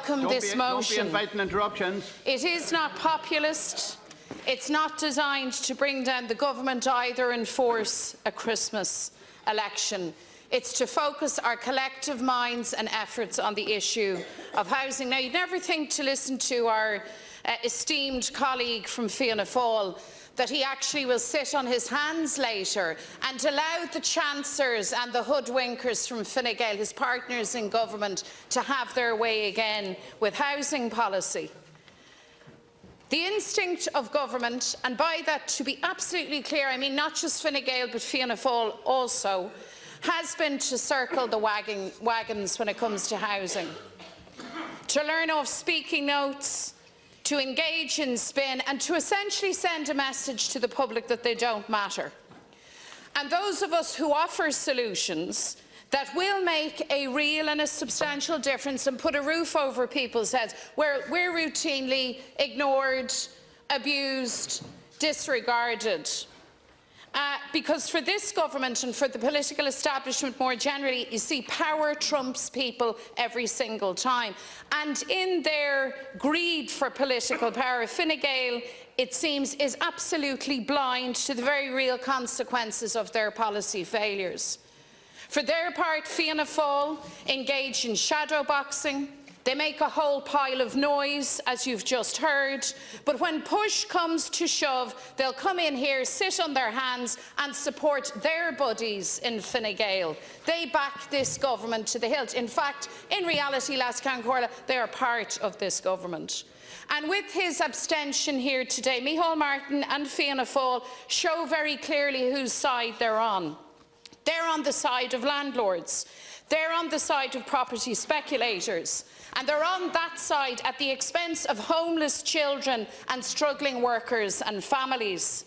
welcome this motion. Don't be inviting interruptions. It is not populist. It's not designed to bring down the government either and force a Christmas election. It's to focus our collective minds and efforts on the issue of housing. Now, you'd never think to listen to our esteemed colleague from Fianna Fáil that he actually will sit on his hands later and allow the chancers and the hoodwinkers from Fine Gael, his partners in government, to have their way again with housing policy. The instinct of government, and by that to be absolutely clear, I mean not just Fine Gael but Fianna Fáil also, has been to circle the wagons when it comes to housing, to learn off speaking notes, to engage in spin, and to essentially send a message to the public that they don't matter. And those of us who offer solutions that will make a real and a substantial difference and put a roof over people's heads, where we're routinely ignored, abused, disregarded. Because for this government and for the political establishment more generally, you see, power trumps people every single time. And in their greed for political power, Fine Gael, it seems, is absolutely blind to the very real consequences of their policy failures. For their part, Fianna Fáil engage in shadow boxing. They make a whole pile of noise, as you've just heard, but when push comes to shove, they'll come in here, sit on their hands and support their buddies in Fine Gael. They back this government to the hilt. In fact, in reality, Lascan Corla, they are part of this government. And with his abstention here today, Micheál Martin and Fianna Fáil show very clearly whose side they're on. They're on the side of landlords. They're on the side of property speculators. And they're on that side at the expense of homeless children and struggling workers and families.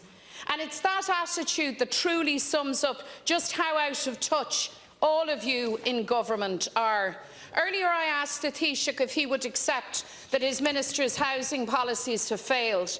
And it's that attitude that truly sums up just how out of touch all of you in government are. Earlier I asked the Taoiseach if he would accept that his minister's housing policies have failed.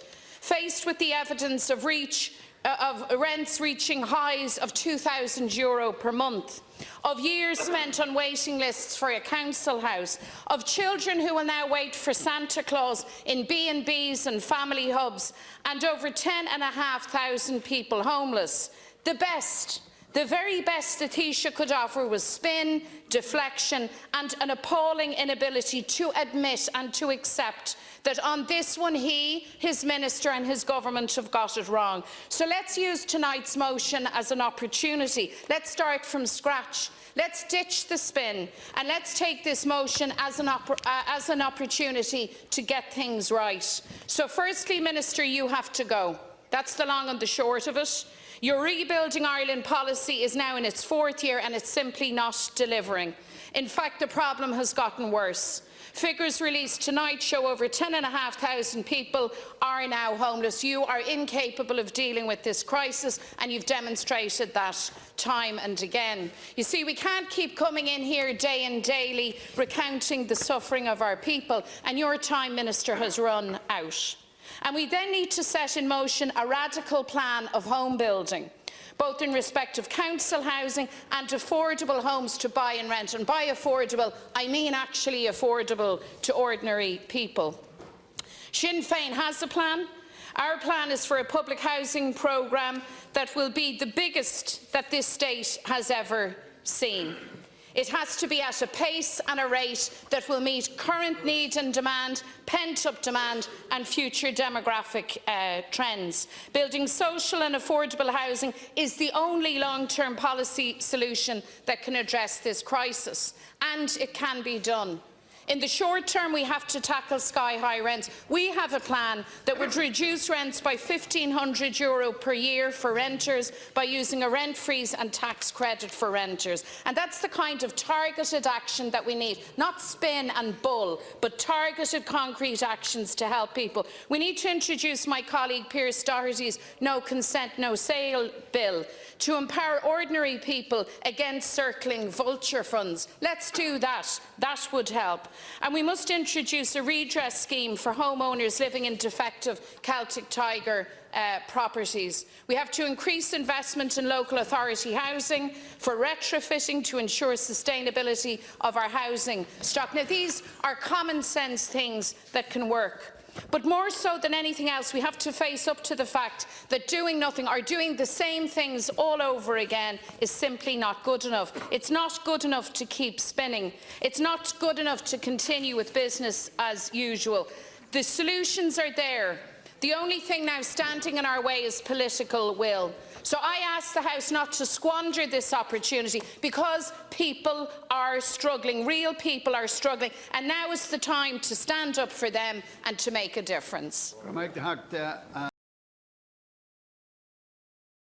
Faced with the evidence of rents reaching highs of €2,000 per month, of years spent on waiting lists for a council house, of children who will now wait for Santa Claus in B&Bs and family hubs, and over 10,500 people homeless. The very best that Taoiseach could offer was spin, deflection and an appalling inability to admit and to accept that on this one he, his minister and his government have got it wrong. So let's use tonight's motion as an opportunity. Let's start from scratch. Let's ditch the spin and let's take this motion as an opportunity to get things right. So firstly, Minister, you have to go. That's the long and the short of it. Your Rebuilding Ireland policy is now in its 4th year and it's simply not delivering. In fact, the problem has gotten worse. Figures released tonight show over 10,500 people are now homeless. You are incapable of dealing with this crisis and you've demonstrated that time and again. You see, we can't keep coming in here day and daily recounting the suffering of our people, and your time, Minister, has run out. And we then need to set in motion a radical plan of home building, both in respect of council housing and affordable homes to buy and rent. And by affordable, I mean actually affordable to ordinary people. Sinn Féin has a plan. Our plan is for a public housing programme that will be the biggest that this state has ever seen. It has to be at a pace and a rate that will meet current need and demand, pent-up demand and future demographic trends. Building social and affordable housing is the only long-term policy solution that can address this crisis, and it can be done. In the short term, we have to tackle sky-high rents. We have a plan that would reduce rents by €1,500 per year for renters by using a rent freeze and tax credit for renters. And that's the kind of targeted action that we need, not spin and bull, but targeted concrete actions to help people. We need to introduce my colleague Pearse Doherty's No Consent, No Sale bill to empower ordinary people against circling vulture funds. Let's do that. That would help. And we must introduce a redress scheme for homeowners living in defective Celtic Tiger properties. We have to increase investment in local authority housing for retrofitting to ensure sustainability of our housing stock. Now, these are common sense things that can work. But more so than anything else, we have to face up to the fact that doing nothing or doing the same things all over again is simply not good enough. It's not good enough to keep spinning. It's not good enough to continue with business as usual. The solutions are there. The only thing now standing in our way is political will. So I ask the House not to squander this opportunity, because people are struggling, real people are struggling, and now is the time to stand up for them and to make a difference.